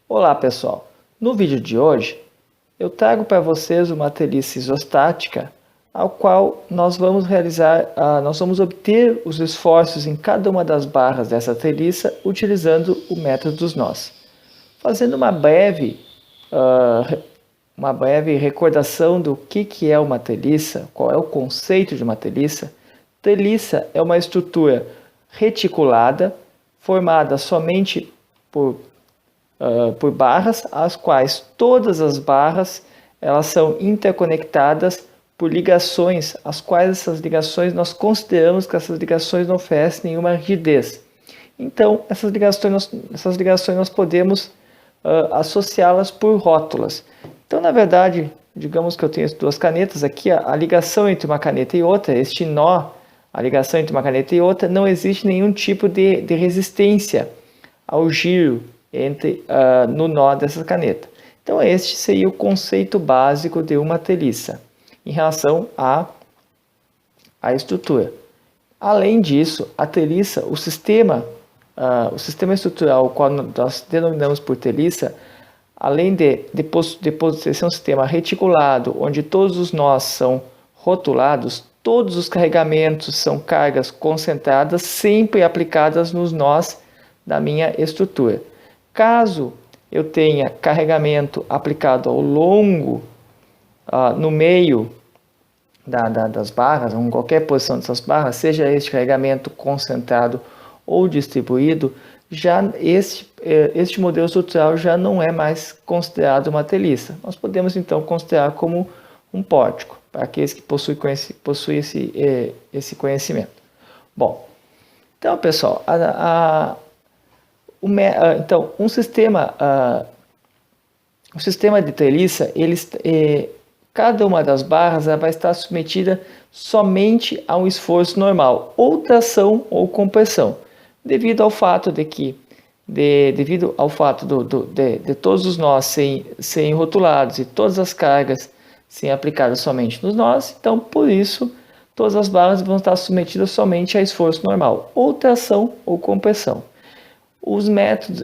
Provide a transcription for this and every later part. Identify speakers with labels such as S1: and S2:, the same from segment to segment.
S1: Olá pessoal, no vídeo de hoje eu trago para vocês uma treliça isostática ao qual nós vamos obter os esforços em cada uma das barras dessa treliça utilizando o método dos nós. Fazendo uma breve recordação do que é uma treliça, qual é o conceito de uma treliça. Treliça é uma estrutura reticulada formada somente por barras, as quais todas as barras elas são interconectadas por ligações, as quais essas ligações nós consideramos que essas ligações não oferecem nenhuma rigidez. Então, essas ligações nós podemos associá-las por rótulas. Então, na verdade, digamos que eu tenho duas canetas aqui, a ligação entre uma caneta e outra, este nó, a ligação entre uma caneta e outra, não existe nenhum tipo de resistência ao giro no nó dessa caneta. Então, este seria o conceito básico de uma treliça em relação à estrutura. Além disso, a treliça, o sistema estrutural, o qual nós denominamos por treliça, além de ser um sistema reticulado, onde todos os nós são rotulados, todos os carregamentos são cargas concentradas, sempre aplicadas nos nós da minha estrutura. Caso eu tenha carregamento aplicado ao longo, no meio das barras, em qualquer posição dessas barras, seja este carregamento concentrado ou distribuído, já este modelo estrutural já não é mais considerado uma treliça. Nós podemos então considerar como um pórtico, para aqueles que possuem esse conhecimento. Bom, então pessoal, então, um sistema de treliça, cada uma das barras vai estar submetida somente a um esforço normal, ou tração ou compressão, devido ao fato de todos os nós serem rotulados e todas as cargas serem aplicadas somente nos nós. Então, por isso, todas as barras vão estar submetidas somente a esforço normal, ou tração ou compressão.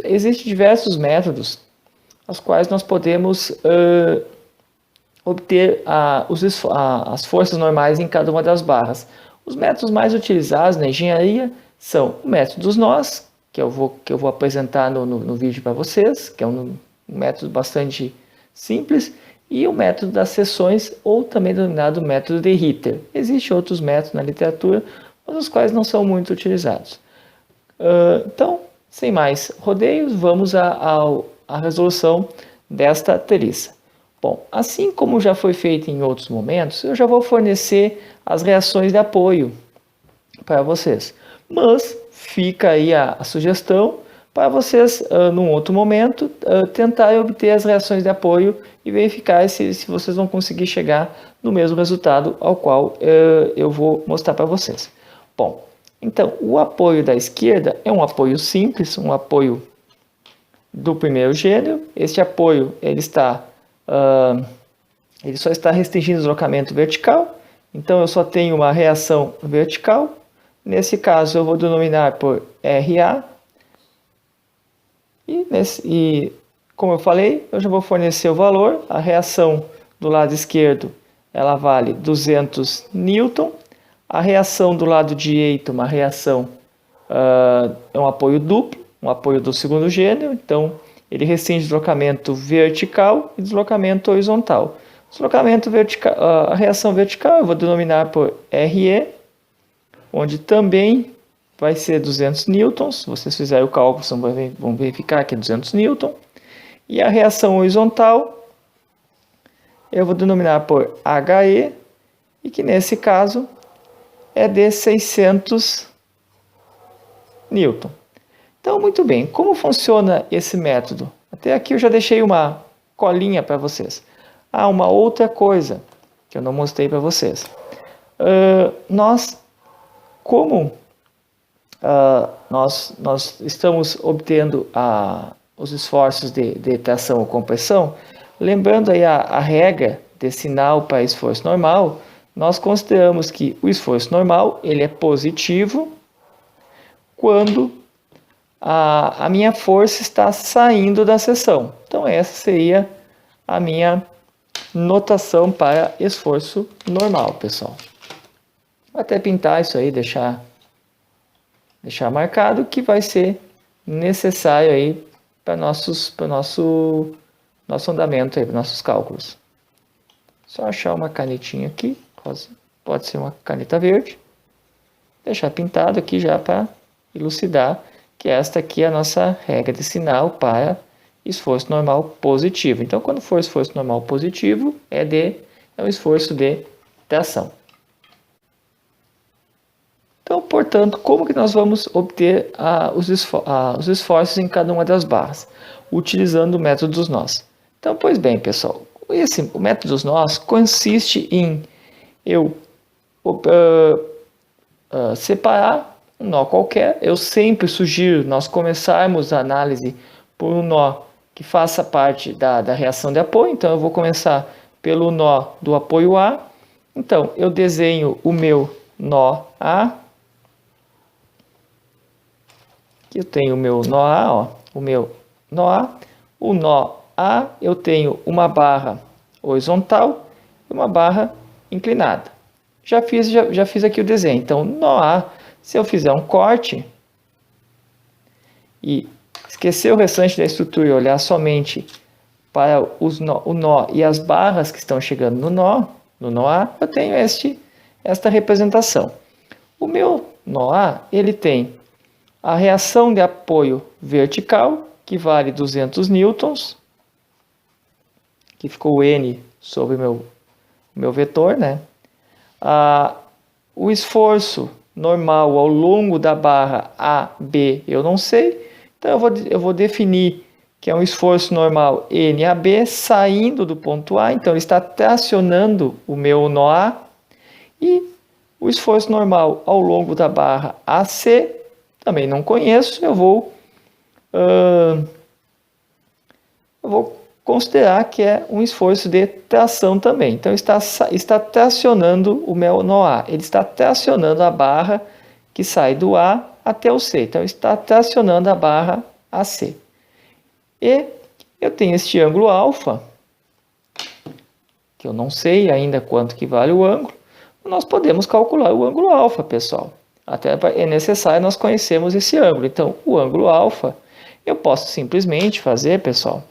S1: Existem diversos métodos aos quais nós podemos obter as forças normais em cada uma das barras. Os métodos mais utilizados na engenharia são o método dos nós, que eu vou apresentar no vídeo para vocês, que é um método bastante simples, e o método das seções, ou também denominado método de Ritter. Existem outros métodos na literatura, mas os quais não são muito utilizados. Então, sem mais rodeios, vamos à resolução desta treliça. Bom, assim como já foi feito em outros momentos, eu já vou fornecer as reações de apoio para vocês. Mas fica aí a sugestão para vocês, num outro momento, tentarem obter as reações de apoio e verificar se vocês vão conseguir chegar no mesmo resultado ao qual eu vou mostrar para vocês. Bom, então, o apoio da esquerda é um apoio simples, um apoio do primeiro gênero. Este apoio ele só está restringindo o deslocamento vertical, então eu só tenho uma reação vertical. Nesse caso, eu vou denominar por RA. E como eu falei, eu já vou fornecer o valor. A reação do lado esquerdo ela vale 200 newton. A reação do lado direito, uma reação, é um apoio duplo, um apoio do segundo gênero, então ele restringe deslocamento vertical e deslocamento horizontal. Deslocamento vertical, a reação vertical eu vou denominar por RE, onde também vai ser 200 newtons. Se vocês fizerem o cálculo, vão verificar que é 200 newton. E a reação horizontal eu vou denominar por HE, e que nesse caso é de 600 newton. Então, muito bem, como funciona esse método? Até aqui eu já deixei uma colinha para vocês. Uma outra coisa que eu não mostrei para vocês. Nós estamos obtendo os esforços de tração ou compressão, lembrando aí a regra de sinal para esforço normal, nós consideramos que o esforço normal ele é positivo quando a minha força está saindo da seção. Então essa seria a minha notação para esforço normal, pessoal. Vou até pintar isso aí, deixar marcado, que vai ser necessário aí para nosso andamento aí, para nossos cálculos. Só achar uma canetinha aqui, pode ser uma caneta verde, deixar pintado aqui já para elucidar que esta aqui é a nossa regra de sinal para esforço normal positivo. Então, quando for esforço normal positivo, é um esforço de tração. Então, portanto, como que nós vamos obter os esforços em cada uma das barras? Utilizando o método dos nós. Então, pois bem, pessoal, o método dos nós consiste em eu separar um nó qualquer. Eu sempre sugiro nós começarmos a análise por um nó que faça parte da reação de apoio. Então, eu vou começar pelo nó do apoio A. Então, eu desenho o meu nó A. Aqui eu tenho o meu nó A, ó, o meu nó A. O nó A, eu tenho uma barra horizontal e uma barra inclinada. Já fiz aqui o desenho. Então, nó A, se eu fizer um corte e esquecer o restante da estrutura e olhar somente para o nó e as barras que estão chegando no nó A, eu tenho esta representação. O meu nó A, ele tem a reação de apoio vertical, que vale 200 newtons, que ficou o N sobre o meu vetor, né? O esforço normal ao longo da barra AB eu não sei, então eu vou definir que é um esforço normal NAB saindo do ponto A, então ele está tracionando o meu nó A, e o esforço normal ao longo da barra AC também não conheço, eu vou considerar que é um esforço de tração também. Então, está tracionando o meu nó A. Ele está tracionando a barra que sai do A até o C. Então, está tracionando a barra AC. E eu tenho este ângulo alfa, que eu não sei ainda quanto que vale o ângulo. Nós podemos calcular o ângulo alfa, pessoal. Até é necessário nós conhecermos esse ângulo. Então, o ângulo alfa, eu posso simplesmente fazer, pessoal,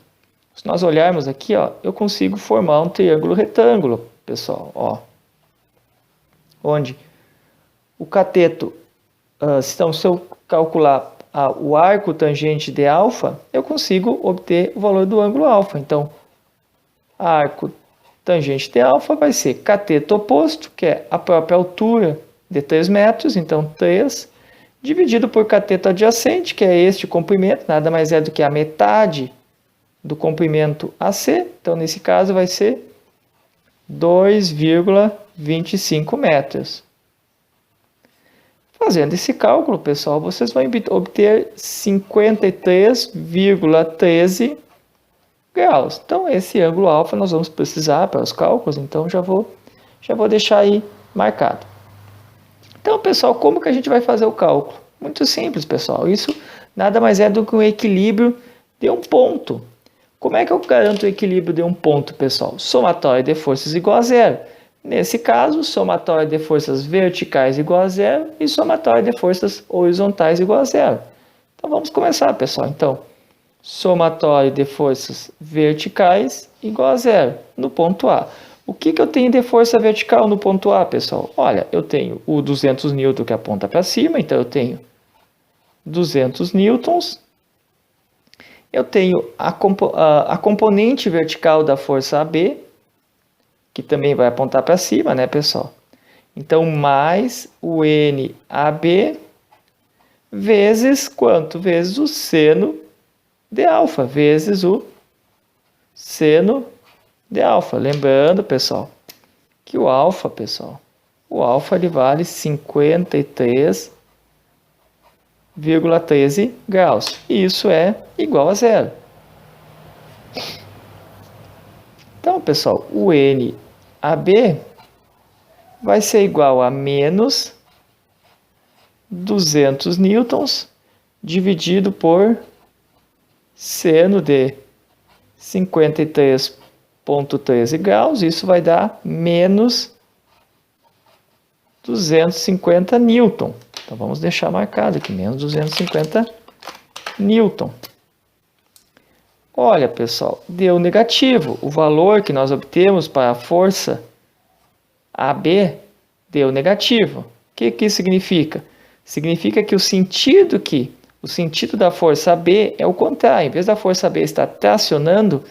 S1: se nós olharmos aqui, ó, eu consigo formar um triângulo retângulo, pessoal, ó, onde o cateto, então, se eu calcular o arco tangente de alfa, eu consigo obter o valor do ângulo alfa. Então, arco tangente de alfa vai ser cateto oposto, que é a própria altura de 3 metros, então 3, dividido por cateto adjacente, que é este comprimento, nada mais é do que a metade do comprimento AC, então nesse caso vai ser 2,25 metros. Fazendo esse cálculo, pessoal, vocês vão obter 53,13 graus. Então, esse ângulo alfa nós vamos precisar para os cálculos, então já vou deixar aí marcado. Então, pessoal, como que a gente vai fazer o cálculo? Muito simples, pessoal. Isso nada mais é do que um equilíbrio de um ponto. Como é que eu garanto o equilíbrio de um ponto, pessoal? Somatório de forças igual a zero. Nesse caso, somatório de forças verticais igual a zero e somatório de forças horizontais igual a zero. Então, vamos começar, pessoal. Então, somatório de forças verticais igual a zero no ponto A. O que eu tenho de força vertical no ponto A, pessoal? Olha, eu tenho o 200 newton que aponta para cima, então eu tenho 200 newtons. Eu tenho a componente vertical da força AB, que também vai apontar para cima, né, pessoal? Então, mais o NAB vezes quanto? Vezes o seno de alfa, vezes o seno de alfa. Lembrando, pessoal, que o alfa, ele vale 53,13 graus. E isso é igual a zero. Então, pessoal, o NAB vai ser igual a menos 200 newtons dividido por seno de 53,13 graus, isso vai dar menos 250 newton. Então vamos deixar marcado aqui, menos 250 newton. Olha, pessoal, deu negativo. O valor que nós obtemos para a força AB deu negativo. O que isso significa? Significa que o sentido da força AB é o contrário. Em vez da força AB estar tracionando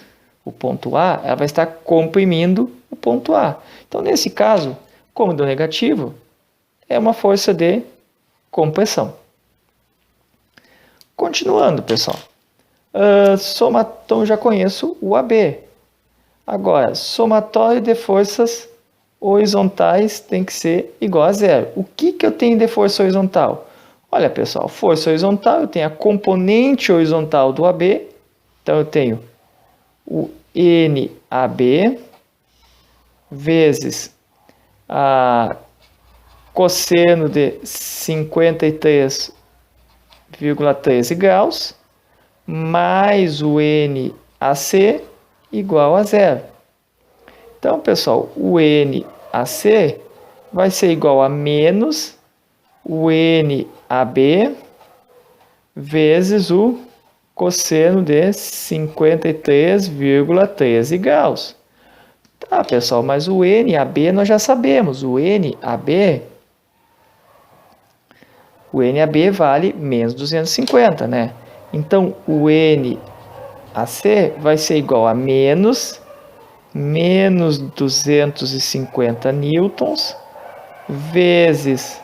S1: o ponto A, ela vai estar comprimindo o ponto A. Então, nesse caso, como deu negativo, é uma força de compressão. Continuando, pessoal. Então, já conheço o AB. Agora, somatório de forças horizontais tem que ser igual a zero. O que eu tenho de força horizontal? Olha, pessoal, força horizontal, eu tenho a componente horizontal do AB. Então, eu tenho o NAB vezes a cosseno de 53,13 graus mais o NAC igual a zero. Então, pessoal, o NAC vai ser igual a menos o NAB vezes o cosseno de 53,13 graus. Tá, pessoal, mas o NAB nós já sabemos. O NAB vale menos 250, né? Então, o NAC vai ser igual a menos 250 newtons vezes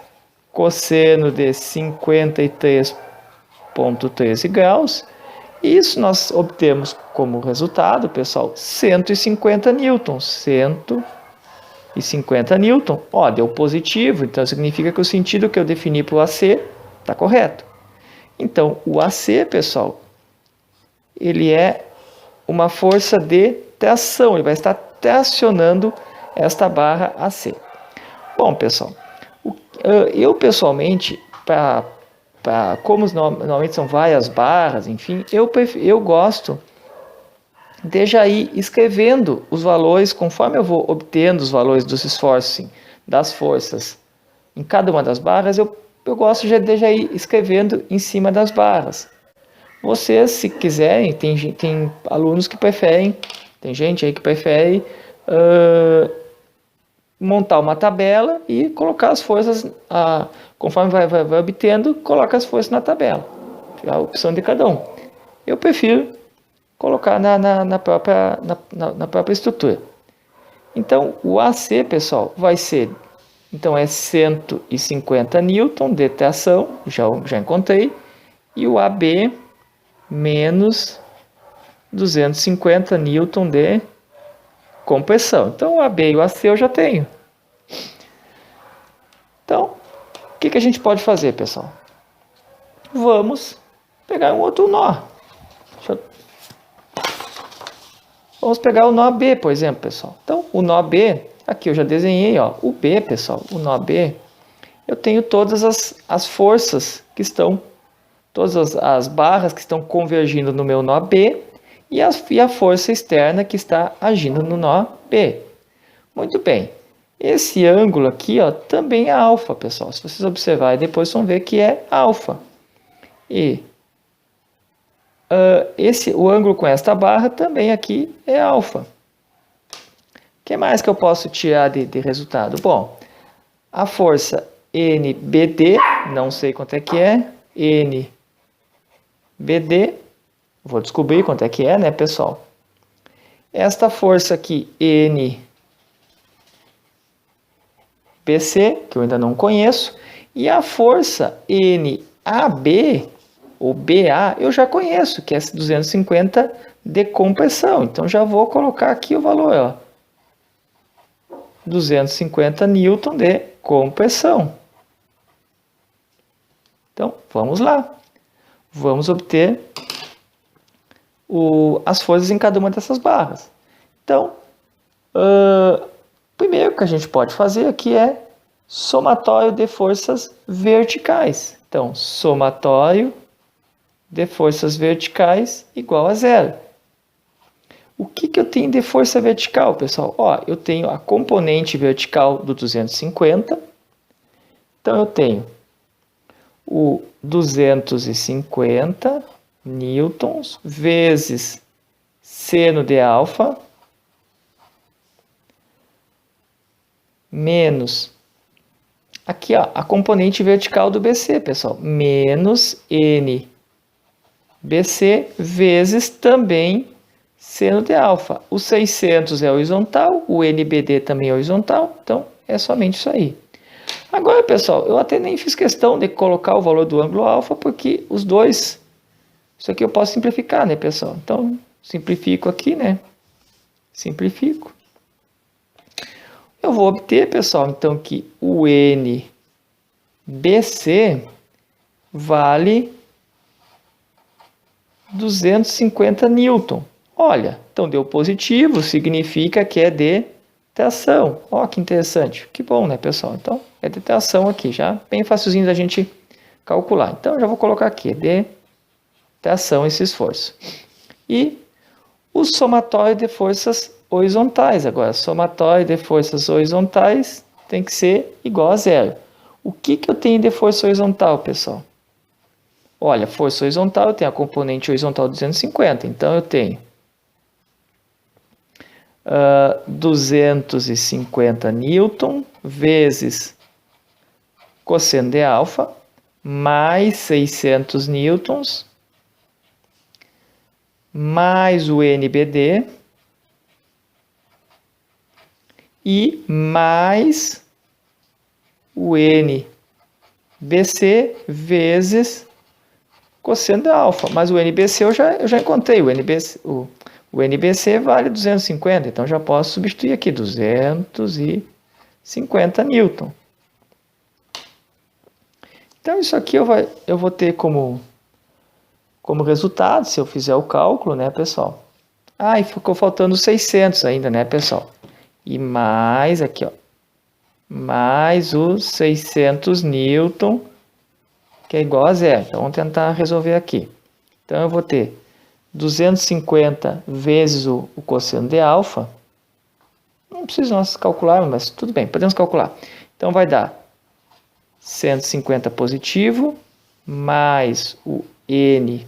S1: cosseno de 53,13 graus. Isso nós obtemos como resultado, pessoal, 150 newtons. 150 newtons. Ó, deu positivo, então significa que o sentido que eu defini para o AC está correto. Então, o AC, pessoal, ele é uma força de tração, ele vai estar tracionando esta barra AC. Bom, pessoal, eu pessoalmente, como normalmente são várias barras, enfim, eu gosto de já ir escrevendo os valores, conforme eu vou obtendo os valores dos esforços, das forças em cada uma das barras, eu gosto de já ir escrevendo em cima das barras. Vocês, se quiserem, tem alunos que preferem, tem gente aí que prefere montar uma tabela e colocar as forças, conforme vai obtendo, coloca as forças na tabela. É a opção de cada um. Eu prefiro colocar na própria estrutura. Então, o AC, pessoal, vai ser, então é 150 newton de tração, já encontrei, e o AB menos 250 newton de compressão. Então, o AB e o AC eu já tenho. Então, o que a gente pode fazer, pessoal? Vamos pegar um outro nó. Vamos pegar o nó B, por exemplo, pessoal. Então, o nó B, aqui eu já desenhei, ó, o B, pessoal, o nó B, eu tenho todas as forças que estão, todas as barras que estão convergindo no meu nó B e a força externa que está agindo no nó B. Muito bem. Esse ângulo aqui, ó, também é alfa, pessoal. Se vocês observarem depois, vão ver que é alfa. E o ângulo com esta barra também aqui é alfa. O que mais que eu posso tirar de resultado? Bom, a força NBD, não sei quanto é que é, NBD, vou descobrir quanto é que é, né, pessoal? Esta força aqui, NBC, que eu ainda não conheço, e a força NAB, ou BA, eu já conheço, que é 250 de compressão. Então, já vou colocar aqui o valor, ó. 250 newton de compressão. Então, vamos lá. Vamos obter as forças em cada uma dessas barras. Então, primeiro que a gente pode fazer aqui é somatório de forças verticais. Então, somatório de forças verticais igual a zero. O que eu tenho de força vertical, pessoal? Ó, eu tenho a componente vertical do 250. Então, eu tenho o 250 newtons vezes seno de alfa menos, aqui ó, a componente vertical do BC, pessoal, menos NBC vezes também seno de alfa. O 600 é horizontal, o NBD também é horizontal, então é somente isso aí. Agora, pessoal, eu até nem fiz questão de colocar o valor do ângulo alfa, porque os dois, isso aqui eu posso simplificar, né, pessoal? Então, simplifico aqui, né? Simplifico. Eu vou obter, pessoal, então, que o NBC vale 250 newton. Olha, então deu positivo, significa que é de tração. Ó, que interessante. Que bom, né, pessoal? Então, é de tração aqui, já bem facilzinho da gente calcular. Então, eu já vou colocar aqui, de tração esse esforço. E o somatório de forças horizontais. Agora, somatório de forças horizontais tem que ser igual a zero. O que eu tenho de força horizontal, pessoal? Olha, força horizontal, eu tenho a componente horizontal 250. Então, eu tenho 250 newton vezes cosseno de alfa mais 600 newtons mais o NBD e mais o NBC vezes cosseno de alfa. Mas o NBC eu já encontrei. O NBC vale 250, então já posso substituir aqui 250 newton. Então isso aqui eu vou ter como resultado, se eu fizer o cálculo, né, pessoal? Ah, e ficou faltando 600 ainda, né, pessoal? E mais aqui, ó, mais os 600 newton, que é igual a zero. Então, vamos tentar resolver aqui. Então, eu vou ter 250 vezes o cosseno de alfa. Não precisa nós calcular, mas tudo bem, podemos calcular. Então, vai dar 150 positivo, mais o NBD,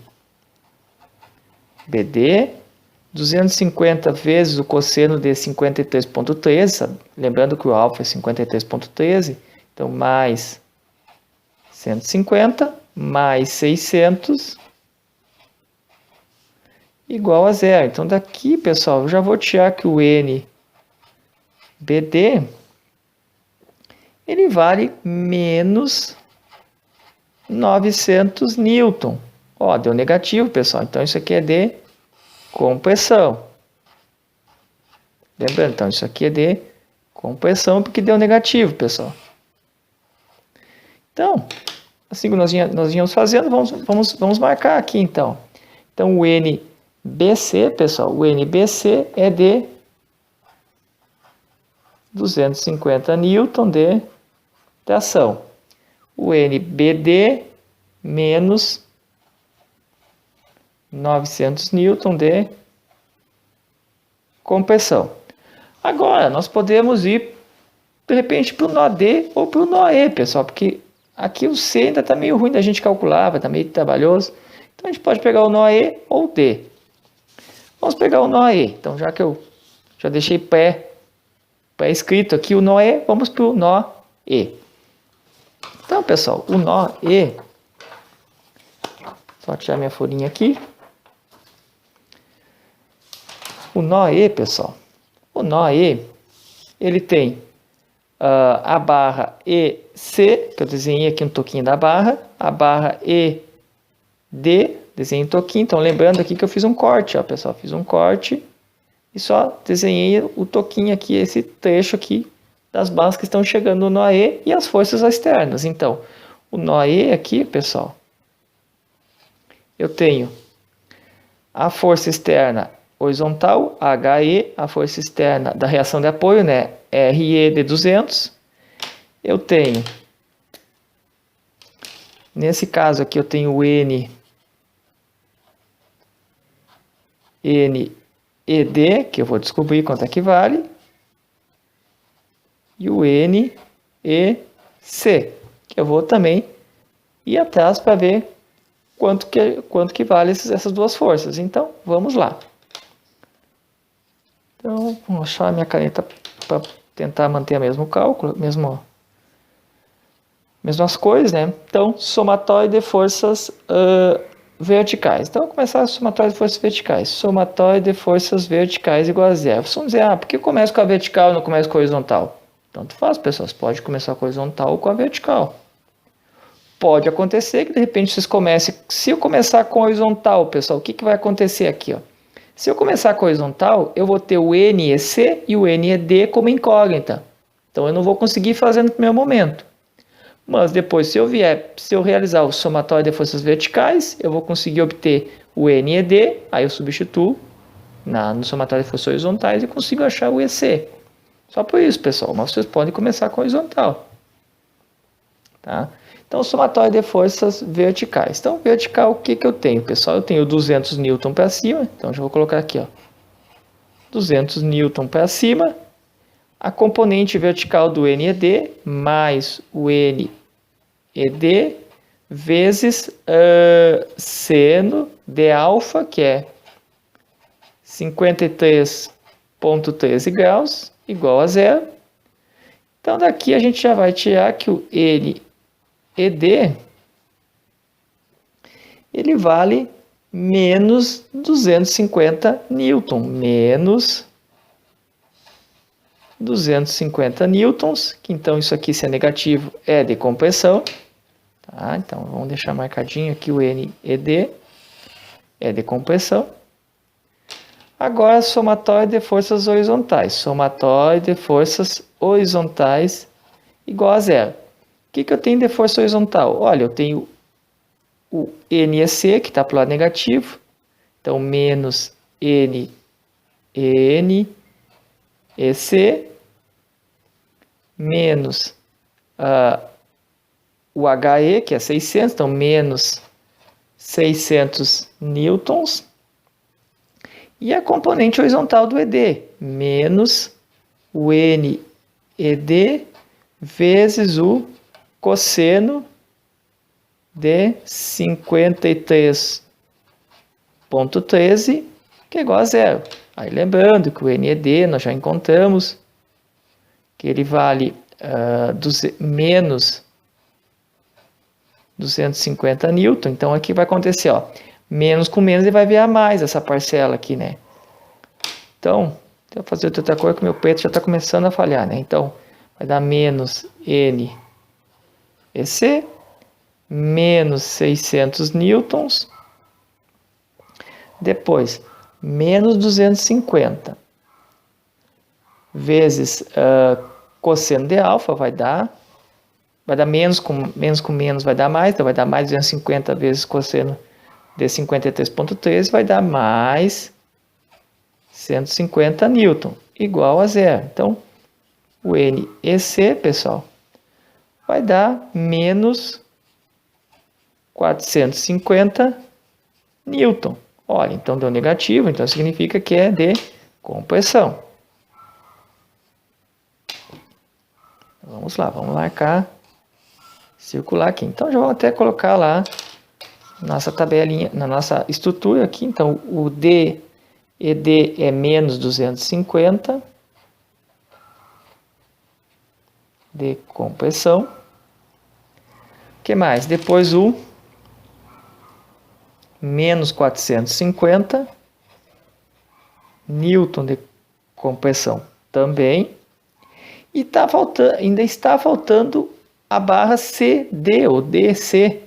S1: 250 vezes o cosseno de 53,13, lembrando que o alfa é 53,13, então mais 150, mais 600, igual a zero. Então daqui, pessoal, eu já vou tirar que o NBD, ele vale menos 900 newton. Ó, deu negativo, pessoal. Então isso aqui é de compressão. Lembrando, então, isso aqui é de compressão porque deu negativo, pessoal. Então, assim que nós íamos fazendo, vamos marcar aqui, então. Então, o NBC, pessoal, o NBC é de 250 newton de tração. O NBD menos 900 newton de compressão. Agora, nós podemos ir, de repente, para o nó D ou para o nó E, pessoal, porque aqui o C ainda está meio ruim da gente calcular, vai estar meio trabalhoso. Então, a gente pode pegar o nó E ou D. Vamos pegar o nó E. Então, já que eu já deixei pré-escrito aqui o nó E, vamos para o nó E. Então, pessoal, o nó E, só tirar minha folhinha aqui. O nó E, pessoal, o nó E, ele tem a barra EC, que eu desenhei aqui um toquinho da barra, a barra ED, desenhei um toquinho. Então, lembrando aqui que eu fiz um corte, ó, pessoal, fiz um corte e só desenhei o toquinho aqui, esse trecho aqui das barras que estão chegando no nó E e as forças externas. Então, o nó E aqui, pessoal, eu tenho a força externa horizontal, HE, a força externa da reação de apoio, né, RE de 200. Eu tenho, nesse caso aqui, eu tenho o NBD NED, que eu vou descobrir quanto é que vale, e o NEC, que eu vou também ir atrás para ver quanto que vale essas duas forças. Então, vamos lá. Então, vou achar a minha caneta para tentar manter o mesmo cálculo, mesmas coisas, né? Então, somatório de forças verticais. Então, vou começar a somatório de forças verticais. Somatório de forças verticais igual a zero. Vocês vão dizer, por que eu começo com a vertical e não começo com a horizontal? Tanto faz, pessoal. Você pode começar com a horizontal ou com a vertical. Pode acontecer que, de repente, vocês comecem... Se eu começar com a horizontal, pessoal, o que vai acontecer aqui, ó? Se eu começar com a horizontal, eu vou ter o NEC e o NED como incógnita. Então, eu não vou conseguir fazer no primeiro momento. Mas depois, se eu realizar o somatório de forças verticais, eu vou conseguir obter o NED, aí eu substituo no somatório de forças horizontais e consigo achar o EC. Só por isso, pessoal, mas vocês podem começar com a horizontal. Tá? Então, somatório de forças verticais. Então, vertical, o que eu tenho, pessoal? Eu tenho 200 Newton para cima, então já vou colocar aqui, ó, 200 Newton para cima. A componente vertical do NED mais o NED vezes seno de alfa, que é 53,13 graus, igual a zero. Então, daqui a gente já vai tirar que o NED ele vale menos 250 newton, menos 250 newtons, que então isso aqui, se é negativo, é de compressão. Tá? Então, vamos deixar marcadinho aqui o NED, é de compressão. Agora, somatório de forças horizontais. Somatório de forças horizontais igual a zero. O que eu tenho de força horizontal? Olha, eu tenho o NEC, que está para o lado negativo. Então, menos NEC menos o HE, que é 600, então menos 600 newtons. E a componente horizontal do ED, menos o NED vezes o cosseno de 53,13, que é igual a zero. Aí lembrando que o NED nós já encontramos que ele vale menos 250 newton. Então aqui vai acontecer, ó, menos com menos ele vai virar mais essa parcela aqui, né? Então, eu vou fazer outra coisa que meu peito já está começando a falhar, né? Então, vai dar menos NEC menos 600 newtons. Depois, menos 250 vezes cosseno de alfa vai dar menos com menos vai dar mais, então vai dar mais 250 vezes cosseno de 53,13 vai dar mais 150 newton, igual a zero. Então, o NEC, pessoal, vai dar menos 450 newton. Olha, então deu negativo, então significa que é de compressão. Vamos lá, vamos marcar, circular aqui. Então já vou até colocar lá nossa tabelinha, na nossa estrutura aqui. Então o DED é menos 250 de compressão. O que mais? Depois o menos 450 newton de compressão também. E ainda está faltando a barra CD ou DC.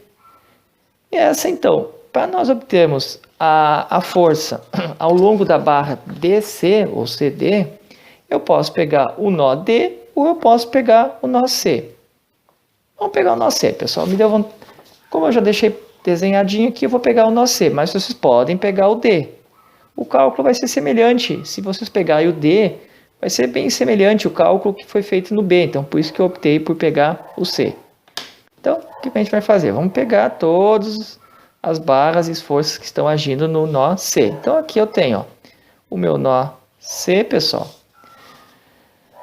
S1: E essa então, para nós obtermos a força ao longo da barra DC ou CD, eu posso pegar o nó D ou eu posso pegar o nó C. Vamos pegar o nó C, pessoal. Como eu já deixei desenhadinho aqui, eu vou pegar o nó C, mas vocês podem pegar o D. O cálculo vai ser semelhante. Se vocês pegarem o D, vai ser bem semelhante o cálculo que foi feito no B. Então, por isso que eu optei por pegar o C. Então, o que a gente vai fazer? Vamos pegar todos as barras e as forças que estão agindo no nó C. Então aqui eu tenho, ó, o meu nó C, pessoal.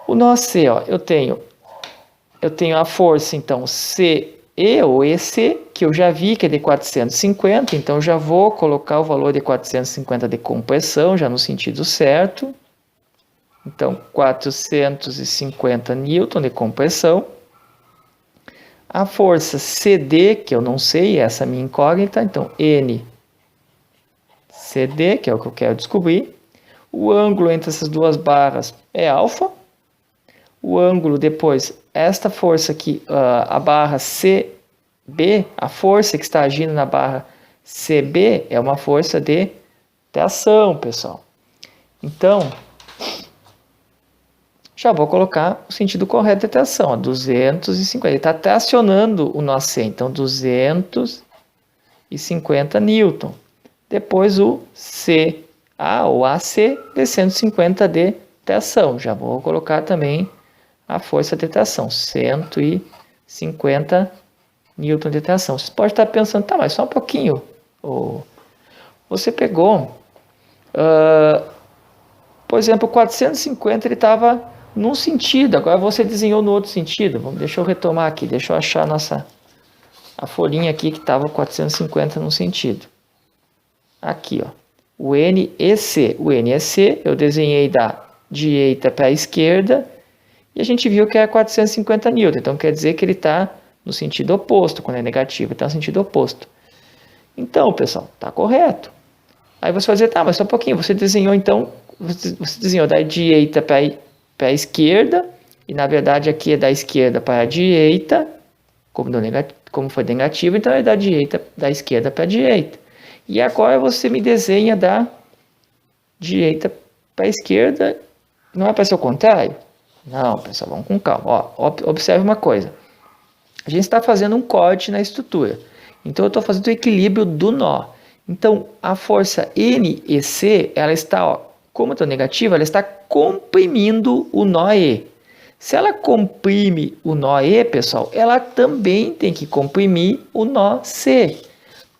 S1: O nó C, ó, eu tenho a força, então, CE ou EC, que eu já vi que é de 450, então já vou colocar o valor de 450 de compressão, já no sentido certo. Então, 450 newton de compressão. A força CD, que eu não sei, essa é a minha incógnita, então N CD, que é o que eu quero descobrir. O ângulo entre essas duas barras é alfa. O ângulo depois, esta força aqui, a barra CB, a força que está agindo na barra CB é uma força de tração, pessoal. Então, já vou colocar o sentido correto de tração, ó, 250. Ele está tracionando o nó C, então 250 newton. Depois o CA ou AC de 150 de tração. Já vou colocar também a força de tração, 150 newton de tração. Você pode estar pensando, tá, mas só um pouquinho. Você pegou, por exemplo, 450 ele estava num sentido, agora você desenhou no outro sentido. Deixa eu retomar aqui, deixa eu achar a folhinha aqui que estava 450 num sentido. Aqui, ó, o NEC. O NEC eu desenhei da direita para a esquerda e a gente viu que é 450 newton. Então quer dizer que ele está no sentido oposto, quando é negativo, está no sentido oposto. Então, pessoal, está correto. Aí você vai dizer, tá, mas só um pouquinho, você desenhou então, você desenhou da direita para a esquerda, e na verdade aqui é da esquerda para a direita, como foi negativo, então é da esquerda para a direita. E agora você me desenha da direita para a esquerda, não é para ser o contrário? Não, pessoal, vamos com calma. Ó, observe uma coisa. A gente está fazendo um corte na estrutura. Então eu estou fazendo o equilíbrio do nó. Então a força NEC, ela está, ó, como está negativa, ela está comprimindo o nó E. Se ela comprime o nó E, pessoal, ela também tem que comprimir o nó C.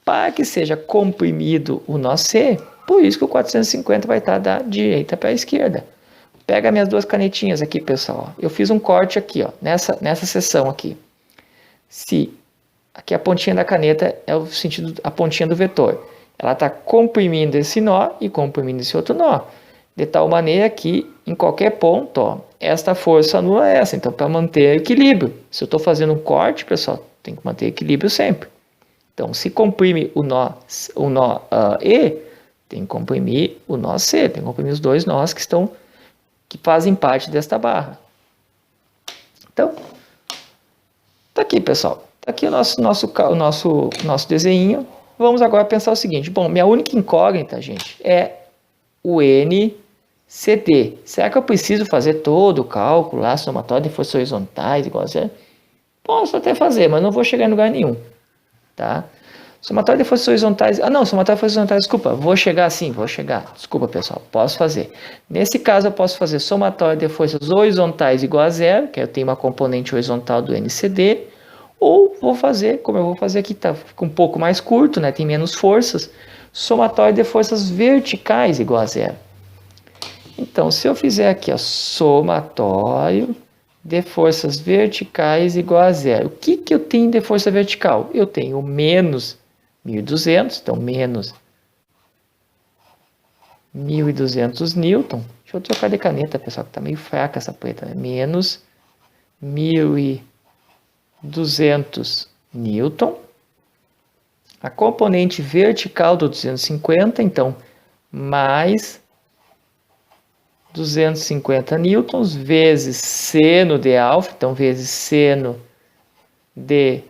S1: Para que seja comprimido o nó C, por isso que o 450 vai estar da direita para a esquerda. Pega minhas duas canetinhas aqui, pessoal. Eu fiz um corte aqui, ó, nessa seção aqui. Se aqui a pontinha da caneta é o sentido, a pontinha do vetor. Ela está comprimindo esse nó e comprimindo esse outro nó. De tal maneira que, em qualquer ponto, ó, esta força anula essa. Então, para manter equilíbrio. Se eu estou fazendo um corte, pessoal, tem que manter equilíbrio sempre. Então, se comprime o nó E, tem que comprimir o nó C. Tem que comprimir os dois nós que fazem parte desta barra. Então, tá aqui, pessoal. Tá aqui o nosso desenho. Vamos agora pensar o seguinte. Bom, minha única incógnita, gente, é o NCD. Será que eu preciso fazer todo o cálculo lá, somatório de forças horizontais, igual a zero? Posso até fazer, mas não vou chegar em lugar nenhum. Tá? Somatório de forças horizontais. Ah, não, somatório de forças horizontais, desculpa. Vou chegar. Desculpa, pessoal. Posso fazer. Nesse caso, eu posso fazer somatório de forças horizontais igual a zero, que eu tenho uma componente horizontal do NCD. Ou vou fazer, como eu vou fazer aqui, tá, fica um pouco mais curto, né? Tem menos forças. Somatório de forças verticais igual a zero. Então, se eu fizer aqui, ó, somatório de forças verticais igual a zero. O que eu tenho de força vertical? Eu tenho menos 1.200, então menos 1.200 newton. Deixa eu trocar de caneta, pessoal, que está meio fraca essa preta. Né? Menos 1.200 newton. A componente vertical do 250, então, mais 250 newtons vezes seno de alfa, então vezes seno de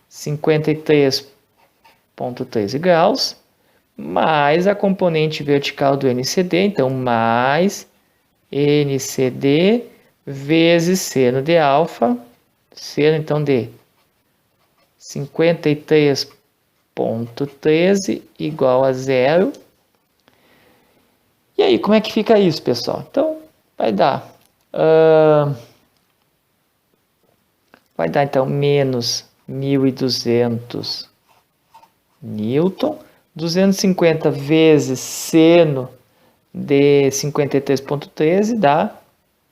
S1: 53,13 graus, mais a componente vertical do NCD, então mais NCD vezes seno de alfa, seno então de 53,13 igual a zero. E aí, como é que fica isso, pessoal? Então, vai dar então menos 1.200 newton. 250 vezes seno de 53,13 dá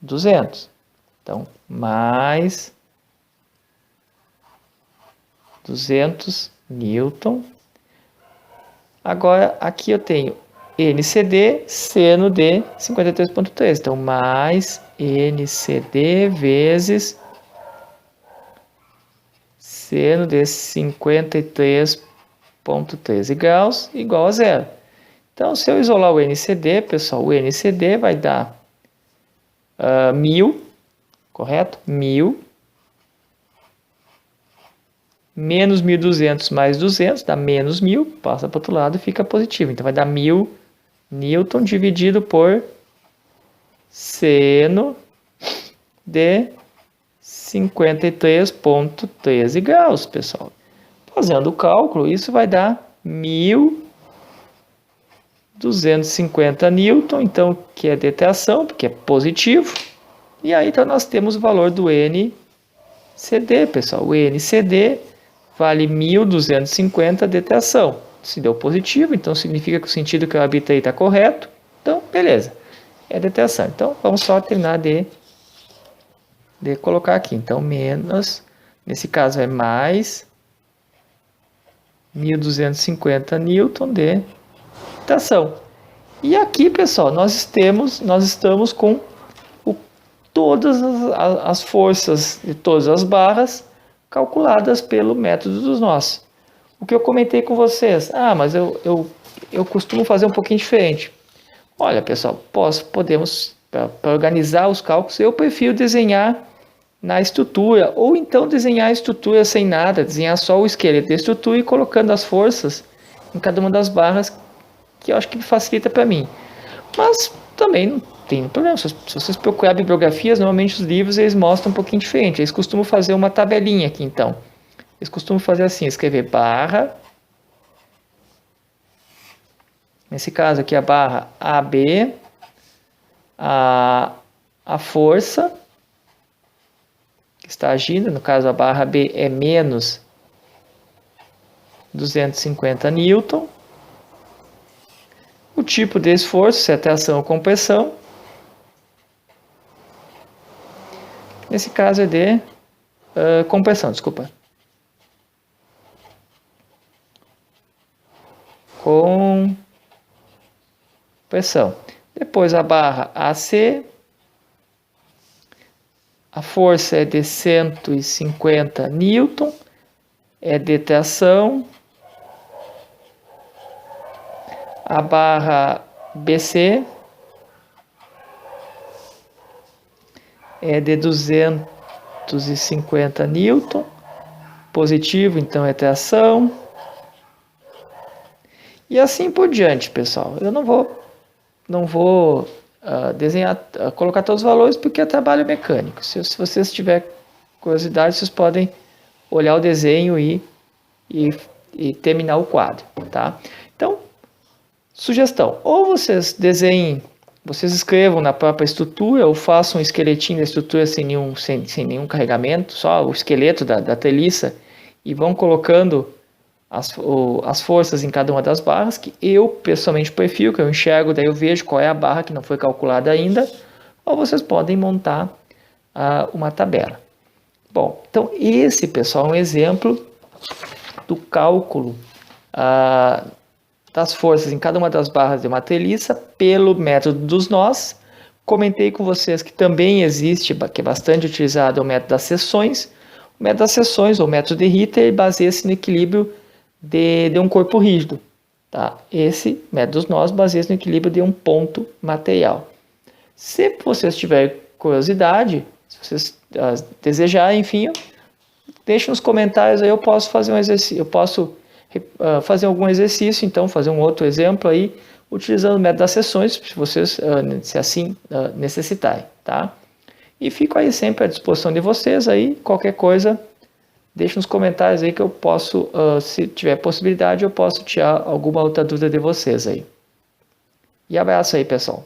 S1: 200. Então, mais 200 newton. Agora, aqui eu tenho NCD seno de 53,13. Então, mais NCD vezes seno de 53,13 graus igual a zero. Então, se eu isolar o NCD, pessoal, o NCD vai dar 1000, correto? 1000 menos 1.200 mais 200 dá menos 1000, passa para o outro lado e fica positivo. Então, vai dar 1000 newton dividido por seno de 53,13 graus, pessoal. Fazendo o cálculo, isso vai dar 1.250 newton, então, que é detração, porque é positivo. E aí, então, nós temos o valor do NCD, pessoal. O NCD vale 1.250 detração. Se deu positivo, então significa que o sentido que eu habitei está correto. Então, beleza. É detração. Então, vamos só terminar de colocar aqui. Então, menos, nesse caso é mais 1.250 newton de detração. E aqui, pessoal, nós estamos com todas as forças de todas as barras calculadas pelo método dos nós. O que eu comentei com vocês, mas eu costumo fazer um pouquinho diferente. Olha, pessoal, podemos, para organizar os cálculos, eu prefiro desenhar na estrutura, ou então desenhar a estrutura sem nada, desenhar só o esqueleto da estrutura e colocando as forças em cada uma das barras, que eu acho que facilita para mim. Mas também não tem problema, se vocês procurarem bibliografias, normalmente os livros eles mostram um pouquinho diferente. Eles costumam fazer uma tabelinha aqui, então. Eles costumam fazer assim, escrever barra. Nesse caso aqui a barra AB, a força que está agindo, no caso a barra B é menos 250 newton. O tipo de esforço, se é tração ou compressão. Nesse caso é de compressão, desculpa. Compressão. Depois a barra AC. A força é de 150 newton. É de tração. A barra BC é de 250 newton, positivo, então é tração. E assim por diante, pessoal. Eu não vou desenhar, colocar todos os valores porque é trabalho mecânico. Se vocês tiverem curiosidade, vocês podem olhar o desenho e terminar o quadro, tá? Então, sugestão, ou vocês desenhem, vocês escrevam na própria estrutura ou façam um esqueletinho da estrutura sem nenhum carregamento, só o esqueleto da treliça, e vão colocando as forças em cada uma das barras, que eu pessoalmente prefiro, que eu enxergo, daí eu vejo qual é a barra que não foi calculada ainda, ou vocês podem montar uma tabela. Bom, então esse, pessoal, é um exemplo do cálculo das forças em cada uma das barras de uma treliça pelo método dos nós. Comentei com vocês que também existe, que é bastante utilizado, o método das seções. O método das seções, ou método de Ritter, baseia-se no equilíbrio de um corpo rígido. Tá? Esse método dos nós baseia-se no equilíbrio de um ponto material. Se vocês tiverem curiosidade, se vocês desejarem, enfim, deixe nos comentários, aí eu posso fazer um exercício, eu posso fazer algum exercício, então fazer um outro exemplo aí, utilizando o método das seções, se vocês se assim necessitarem, tá? E fico aí sempre à disposição de vocês aí, qualquer coisa, deixe nos comentários aí que eu posso, se tiver possibilidade, eu posso tirar alguma outra dúvida de vocês aí. E abraço aí, pessoal.